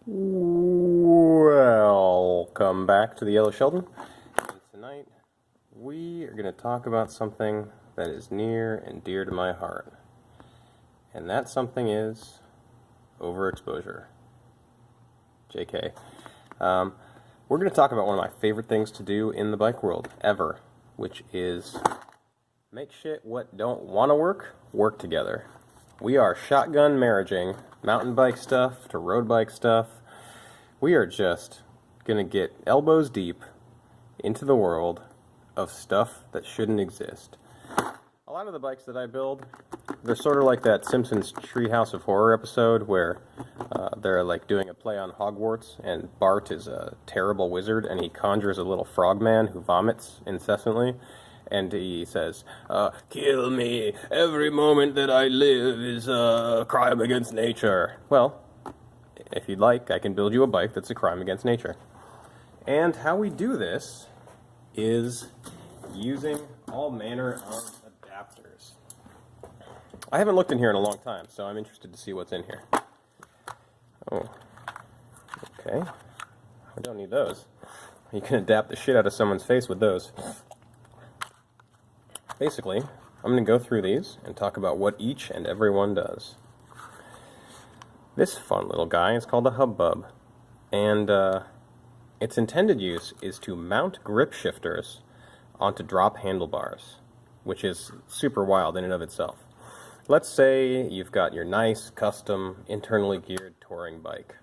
Welcome back to the Yellow Sheldon. And tonight we are going to talk about something that is near and dear to my heart. And that something is overexposure. JK. We're going to talk about one of my favorite things to do in the bike world ever, which is make shit what don't want to work together. We are shotgun marriaging mountain bike stuff to road bike stuff. We are just going to get elbows deep into the world of stuff that shouldn't exist. A lot of the bikes that I build, they're sort of like that Simpsons Treehouse of Horror episode where they're like doing a play on Hogwarts and Bart is a terrible wizard and he conjures a little frogman who vomits incessantly. And he says, kill me, every moment that I live is a crime against nature. Well, if you'd like, I can build you a bike that's a crime against nature. And how we do this is using all manner of adapters. I haven't looked in here in a long time, so I'm interested to see what's in here. Oh, okay. I don't need those. You can adapt the shit out of someone's face with those. Basically, I'm going to go through these and talk about what each and every one does. This fun little guy is called a Hubbub, and its intended use is to mount grip shifters onto drop handlebars, which is super wild in and of itself. Let's say you've got your nice, custom, internally geared touring bike.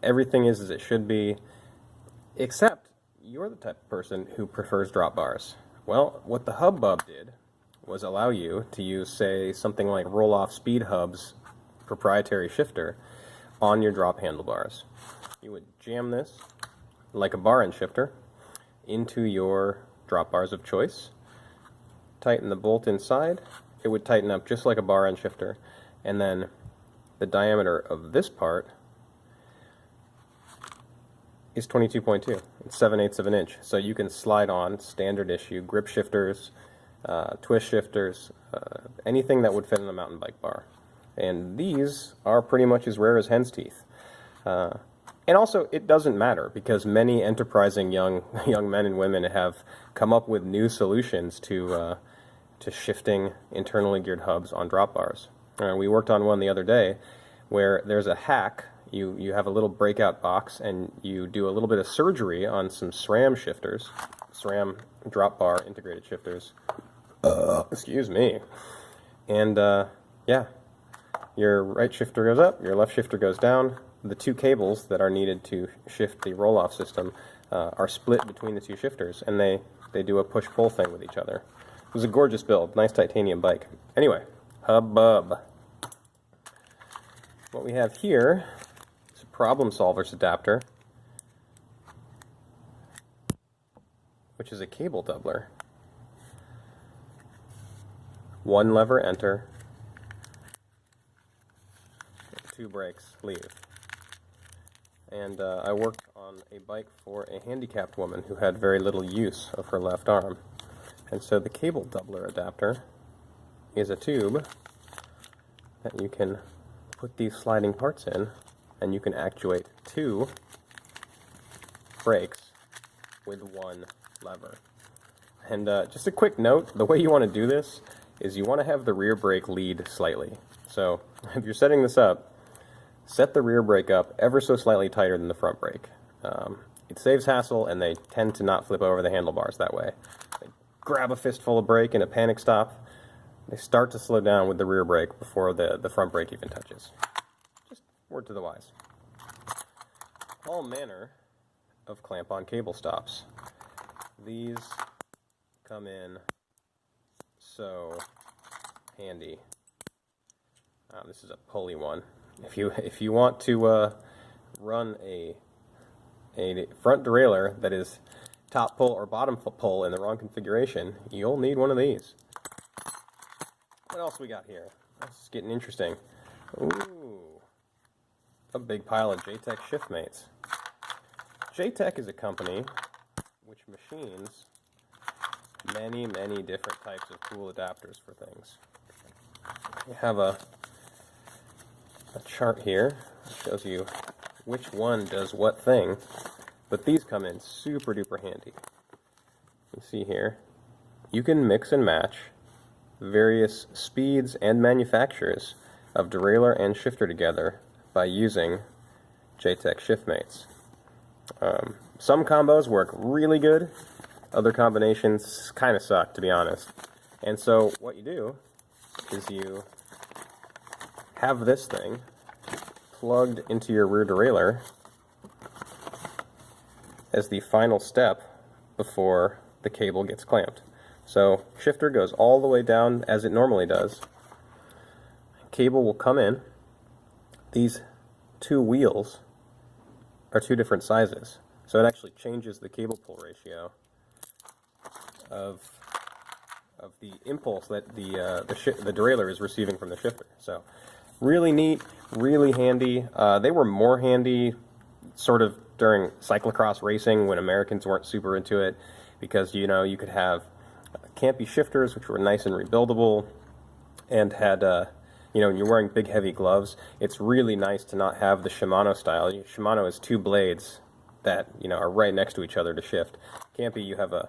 Everything is as it should be, except you're the type of person who prefers drop bars. Well, what the Hubbub did was allow you to use, say, something like Roll-Off Speed Hub's proprietary shifter on your drop handlebars. You would jam this, like a bar end shifter, into your drop bars of choice, tighten the bolt inside, it would tighten up just like a bar end shifter, and then the diameter of this part is 22.2. It's 7/8 of an inch. So you can slide on standard issue grip shifters, twist shifters, anything that would fit in a mountain bike bar. And these are pretty much as rare as hen's teeth. And also, it doesn't matter because many enterprising young men and women have come up with new solutions to shifting internally geared hubs on drop bars. We worked on one the other day where there's a hack. You have a little breakout box and you do a little bit of surgery on some SRAM shifters, SRAM drop bar integrated shifters. Excuse me. And yeah, your right shifter goes up, your left shifter goes down. The two cables that are needed to shift the roll-off system are split between the two shifters, and they do a push-pull thing with each other. It was a gorgeous build, nice titanium bike. Anyway, Hubbub. What we have here is a problem solvers adapter, which is a cable doubler. One lever enter, two brakes leave. And I worked on a bike for a handicapped woman who had very little use of her left arm. And so the cable doubler adapter is a tube that you can put these sliding parts in, and you can actuate two brakes with one lever. And just a quick note, the way you want to do this is you want to have the rear brake lead slightly. So if you're setting this up, set the rear brake up ever so slightly tighter than the front brake. It saves hassle, and they tend to not flip over the handlebars that way. They grab a fistful of brake in a panic stop. They start to slow down with the rear brake before the front brake even touches. Just word to the wise. All manner of clamp-on cable stops. These come in so handy. This is a pulley one. If you want to run a front derailleur that is top pull or bottom pull in the wrong configuration, you'll need one of these. What else we got here? This is getting interesting. Ooh, a big pile of Jtech shift mates. Jtech is a company which machines many different types of cool adapters for things. We have a chart here that shows you which one does what thing, but these come in super duper handy. You see here, you can mix and match various speeds and manufacturers of derailleur and shifter together by using Jtech shiftmates. Some combos work really good, other combinations kind of suck, to be honest. And so what you do is you have this thing plugged into your rear derailleur as the final step before the cable gets clamped. So shifter goes all the way down as it normally does. Cable will come in. These two wheels are two different sizes, so it actually changes the cable pull ratio of the impulse that the derailleur is receiving from the shifter. So really neat, really handy. They were more handy sort of during cyclocross racing when Americans weren't super into it, because you could have campy shifters which were nice and rebuildable and had when you're wearing big heavy gloves, it's really nice to not have the Shimano style. Shimano has two blades that are right next to each other to shift. Campy, you have a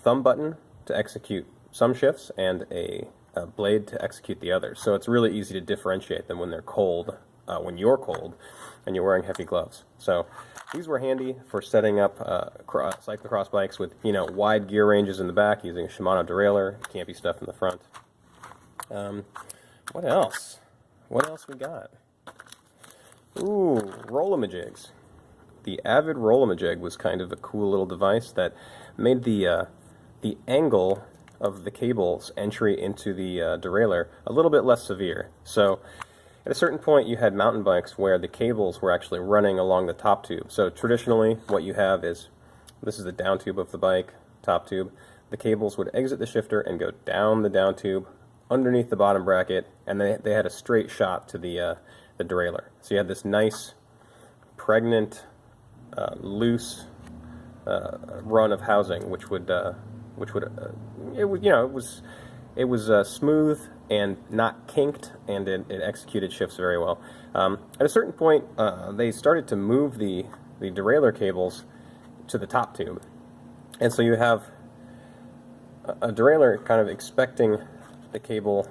thumb button to execute some shifts and a blade to execute the others. So it's really easy to differentiate them when they're cold, when you're cold and you're wearing heavy gloves. So these were handy for setting up cyclocross bikes with wide gear ranges in the back using a Shimano derailleur, campy stuff in the front. What else? What else we got? Ooh, Rollin Jigs. The Avid Rollin Jig was kind of a cool little device that made the angle of the cable's entry into the derailleur a little bit less severe. So at a certain point you had mountain bikes where the cables were actually running along the top tube. So traditionally what you have is, this is the down tube of the bike, top tube. The cables would exit the shifter and go down the down tube, underneath the bottom bracket, and they had a straight shot to the derailleur. So you had this nice, pregnant, loose run of housing, which would it was smooth and not kinked, and it executed shifts very well. At a certain point, they started to move the derailleur cables to the top tube, and so you have a derailleur kind of expecting the cable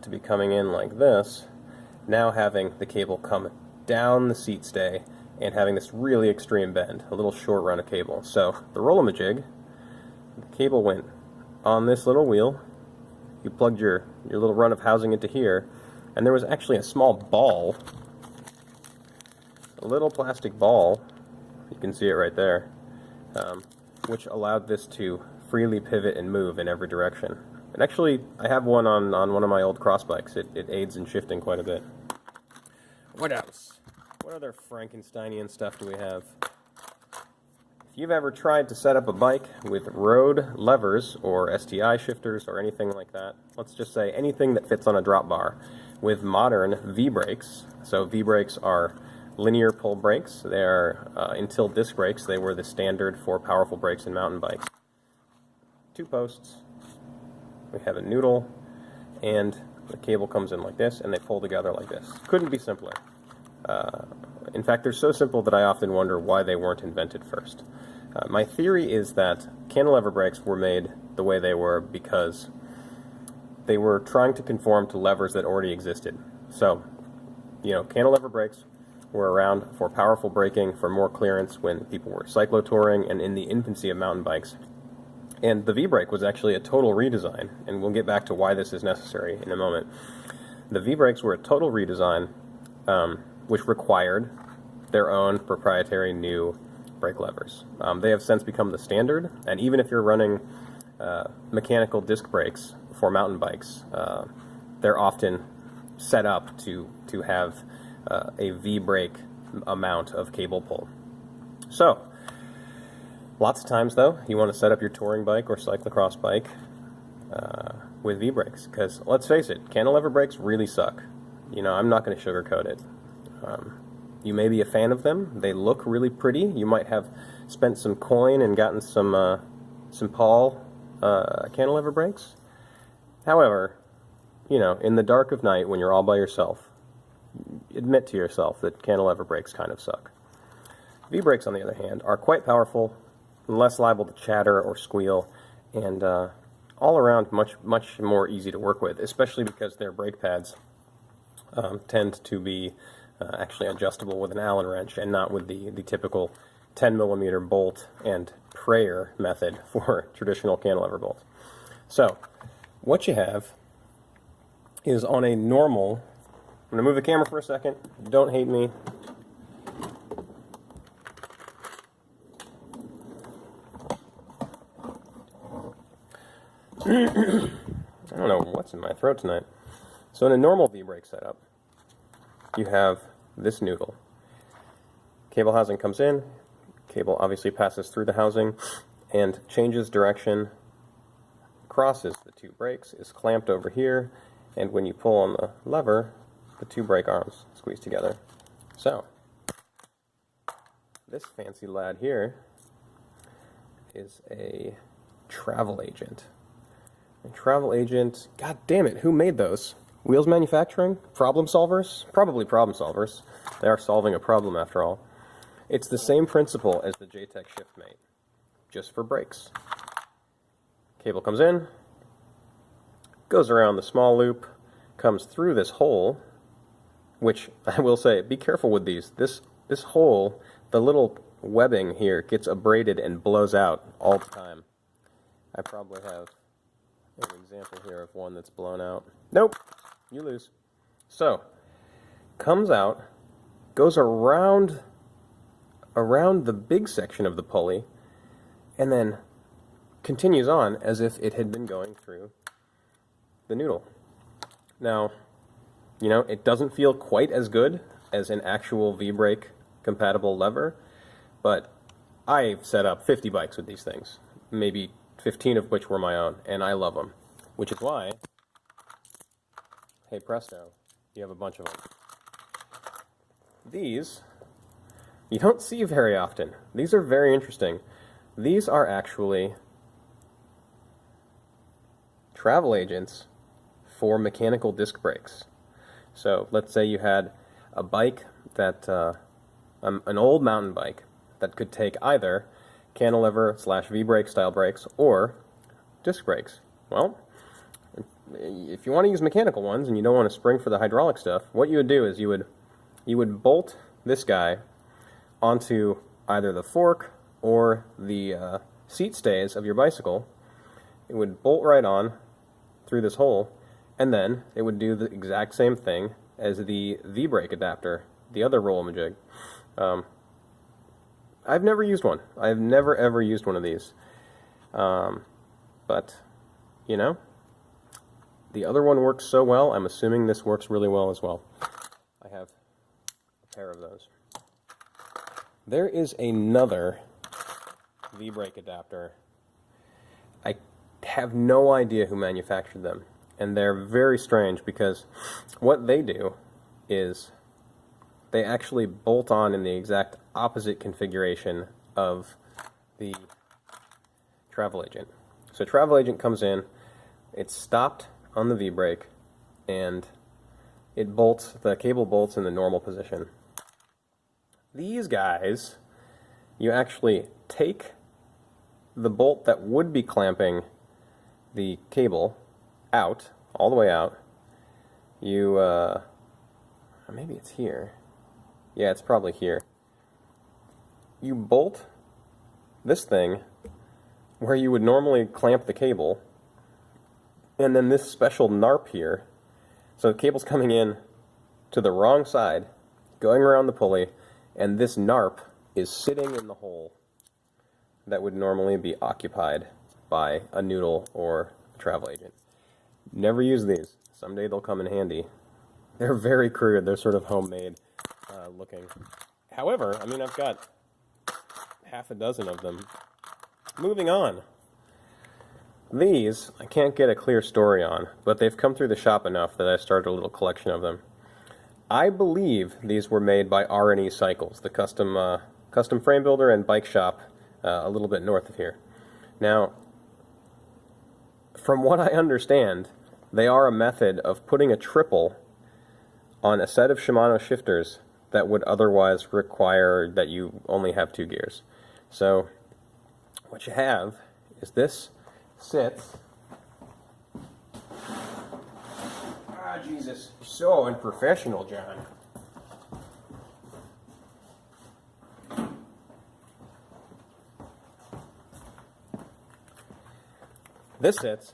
to be coming in like this, now having the cable come down the seat stay and having this really extreme bend, a little short run of cable. So the Rollin Jig, the cable went on this little wheel, you plugged your little run of housing into here, and there was actually a small ball, a little plastic ball, you can see it right there, which allowed this to freely pivot and move in every direction. And actually, I have one on one of my old cross bikes. It aids in shifting quite a bit. What else? What other Frankensteinian stuff do we have? If you've ever tried to set up a bike with road levers or STI shifters or anything like that, let's just say anything that fits on a drop bar, with modern V-brakes. So V-brakes are linear pull brakes. They are, until disc brakes, they were the standard for powerful brakes in mountain bikes. Two posts. We have a noodle, and the cable comes in like this, and they pull together like this. Couldn't be simpler. In fact, they're so simple that I often wonder why they weren't invented first. My theory is that cantilever brakes were made the way they were because they were trying to conform to levers that already existed. So, cantilever brakes were around for powerful braking, for more clearance when people were cyclotouring and in the infancy of mountain bikes. And the V-brake was actually a total redesign, and we'll get back to why this is necessary in a moment. The V-brakes were a total redesign, which required their own proprietary new brake levers. They have since become the standard, and even if you're running mechanical disc brakes for mountain bikes, they're often set up to have a V-brake amount of cable pull. So, lots of times, though, you want to set up your touring bike or cyclocross bike with V-brakes, because let's face it, cantilever brakes really suck. I'm not going to sugarcoat it. You may be a fan of them. They look really pretty. You might have spent some coin and gotten some Paul cantilever brakes. However, in the dark of night when you're all by yourself, admit to yourself that cantilever brakes kind of suck. V-brakes, on the other hand, are quite powerful, less liable to chatter or squeal, and all around much more easy to work with, especially because their brake pads tend to be actually adjustable with an Allen wrench and not with the typical 10mm bolt and prayer method for traditional cantilever bolts. So what you have is on a normal, I'm going to move the camera for a second, don't hate me. I don't know what's in my throat tonight. So in a normal V-brake setup, you have this noodle. Cable housing comes in, cable obviously passes through the housing and changes direction, crosses the two brakes, is clamped over here, and when you pull on the lever, the two brake arms squeeze together. So, this fancy lad here is a travel agent. A travel agent, god damn it, who made those? Wheels Manufacturing? Problem solvers? Probably problem solvers. They are solving a problem after all. It's the same principle as the Jtech ShiftMate, just for brakes. Cable comes in, goes around the small loop, comes through this hole, which I will say, be careful with these. This hole, the little webbing here, gets abraded and blows out all the time. I probably have an example here of one that's blown out. Nope, you lose. So, comes out, goes around the big section of the pulley, and then continues on as if it had been going through the noodle. Now, you know, it doesn't feel quite as good as an actual V-brake compatible lever, but I've set up 50 bikes with these things, maybe 15 of which were my own, and I love them, which is why, hey presto, you have a bunch of them. These, you don't see very often. These are very interesting. These are actually travel agents for mechanical disc brakes. So let's say you had a bike that, an old mountain bike that could take either cantilever / V-brake style brakes or disc brakes. Well, if you want to use mechanical ones and you don't want to spring for the hydraulic stuff, what you would do is you would bolt this guy onto either the fork or the seat stays of your bicycle. It would bolt right on through this hole, and then it would do the exact same thing as the V-brake adapter, the other Rollin Jig. I've never used one. I've never ever used one of these. But, you know, the other one works so well, I'm assuming this works really well as well. I have a pair of those. There is another V-brake adapter. I have no idea who manufactured them, and they're very strange because what they do is they actually bolt on in the exact opposite configuration of the travel agent. So travel agent comes in, it's stopped on the V-brake, and it bolts, the cable bolts in the normal position. These guys, you actually take the bolt that would be clamping the cable out, all the way out. You, maybe it's here. Yeah, it's probably here. You bolt this thing where you would normally clamp the cable, and then this special NARP here, so the cable's coming in to the wrong side, going around the pulley, and this NARP is sitting in the hole that would normally be occupied by a noodle or a travel agent. Never use these. Someday they'll come in handy. They're very crude. They're sort of homemade looking. However, I mean, I've got half a dozen of them. Moving on. These, I can't get a clear story on, but they've come through the shop enough that I started a little collection of them. I believe these were made by R&E Cycles, the custom frame builder and bike shop a little bit north of here. Now, from what I understand, they are a method of putting a triple on a set of Shimano shifters that would otherwise require that you only have 2 gears. So what you have is this sits. Ah, Jesus, so unprofessional, John. This sits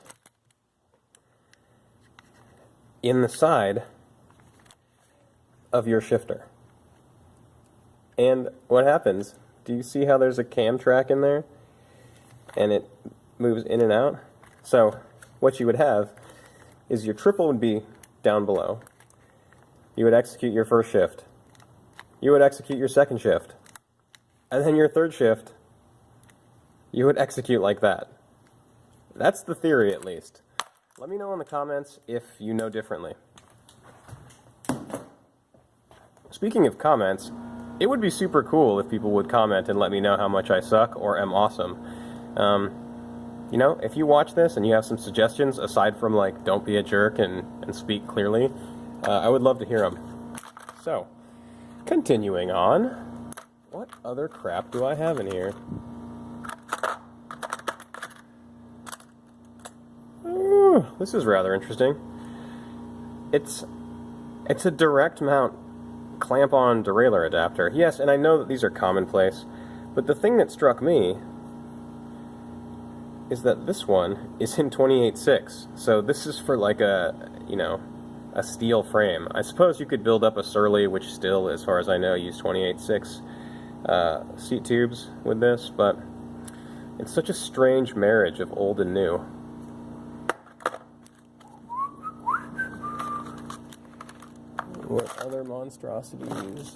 in the side of your shifter. And what happens, do you see how there's a cam track in there? And it moves in and out? So what you would have is your triple would be down below. You would execute your first shift. You would execute your second shift. And then your third shift, you would execute like that. That's the theory, at least. Let me know in the comments if you know differently. Speaking of comments, it would be super cool if people would comment and let me know how much I suck or am awesome. You know, if you watch this and you have some suggestions, aside from like, don't be a jerk and speak clearly, I would love to hear them. So, continuing on, what other crap do I have in here? Ooh, this is rather interesting. It's a direct mount clamp-on derailleur adapter. Yes, and I know that these are commonplace, but the thing that struck me is that this one is in 28.6. So this is for like a, you know, a steel frame. I suppose you could build up a Surly, which still, as far as I know, use 28.6 seat tubes with this, but it's such a strange marriage of old and new. What other monstrosities?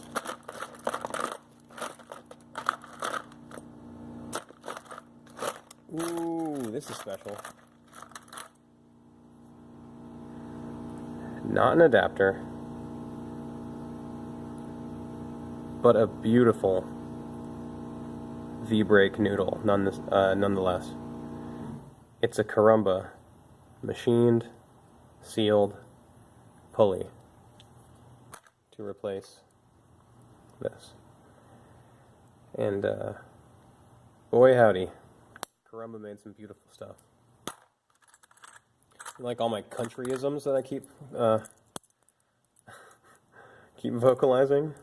Ooh, this is special. Not an adapter, but a beautiful V-brake noodle, nonetheless. It's a Carumba machined, sealed pulley to replace this. And boy howdy, Carumba made some beautiful stuff. You like all my countryisms that I keep keep vocalizing?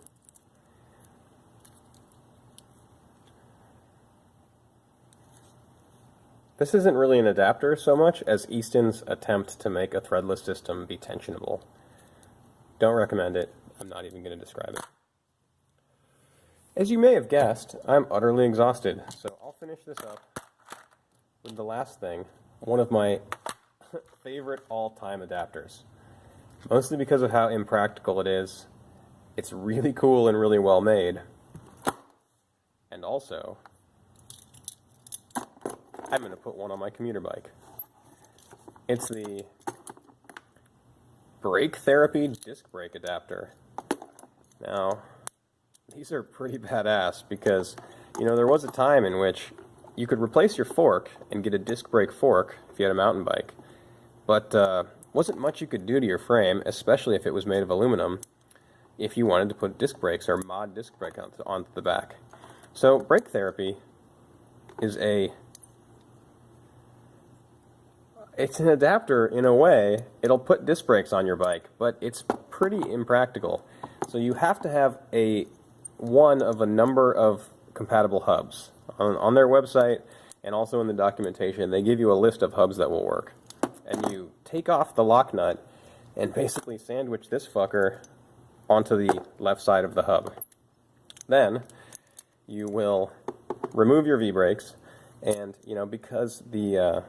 This isn't really an adapter so much as Easton's attempt to make a threadless system be tensionable. Don't recommend it. I'm not even going to describe it. As you may have guessed, I'm utterly exhausted, so I'll finish this up with the last thing, one of my favorite all-time adapters. Mostly because of how impractical it is. It's really cool and really well made. And also, I'm going to put one on my commuter bike. It's the brake therapy disc brake adapter. Now, these are pretty badass because, you know, there was a time in which you could replace your fork and get a disc brake fork if you had a mountain bike, but wasn't much you could do to your frame, especially if it was made of aluminum, if you wanted to put disc brakes or mod disc brake onto the back. So brake therapy is it's an adapter in a way. It'll put disc brakes on your bike, but it's pretty impractical. So you have to have one of a number of compatible hubs. On their website and also in the documentation, they give you a list of hubs that will work. And you take off the lock nut and basically sandwich this fucker onto the left side of the hub. Then you will remove your V-brakes, and you know, because the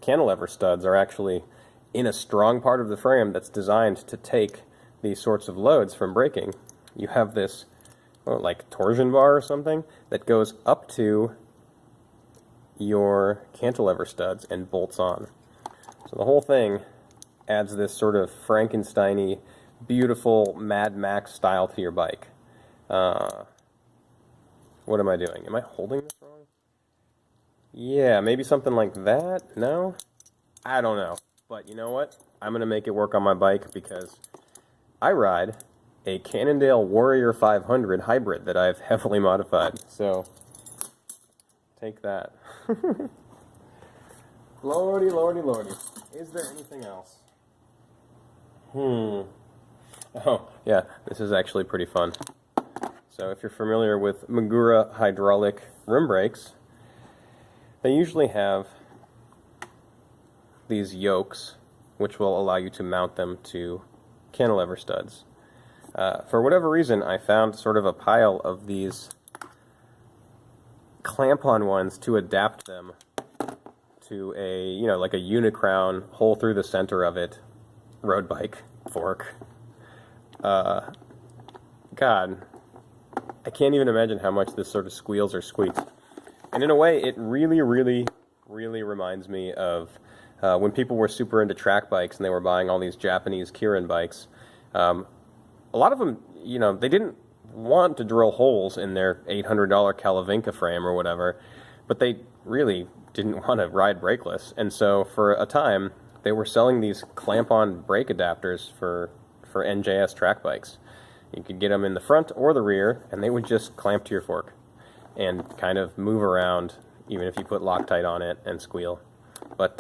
cantilever studs are actually in a strong part of the frame that's designed to take these sorts of loads from braking, you have this like torsion bar or something that goes up to your cantilever studs and bolts on. So the whole thing adds this sort of Frankenstein-y, beautiful Mad Max style to your bike. What am I doing? Am I holding this wrong? Yeah, maybe something like that? No? I don't know. But you know what? I'm going to make it work on my bike because I ride a Cannondale Warrior 500 hybrid that I've heavily modified. So, take that. Lordy, lordy, lordy. Is there anything else? Oh, yeah, this is actually pretty fun. So if you're familiar with Magura hydraulic rim brakes, they usually have these yokes, which will allow you to mount them to cantilever studs. For whatever reason, I found sort of a pile of these clamp-on ones to adapt them to a, you know, like a unicrown, hole through the center of it, road bike fork. God, I can't even imagine how much this sort of squeals or squeaks. And in a way, it really, really, really reminds me of when people were super into track bikes and they were buying all these Japanese Kirin bikes. A lot of them, you know, they didn't want to drill holes in their $800 Kalavinka frame or whatever, but they really didn't want to ride brakeless. And so for a time, they were selling these clamp-on brake adapters for NJS track bikes. You could get them in the front or the rear, and they would just clamp to your fork and kind of move around, even if you put Loctite on it and squeal. But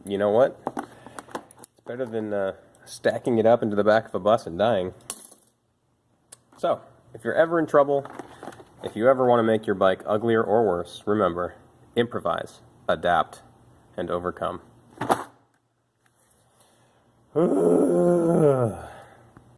you know what? It's better than stacking it up into the back of a bus and dying. So, if you're ever in trouble, if you ever want to make your bike uglier or worse, remember, improvise, adapt, and overcome.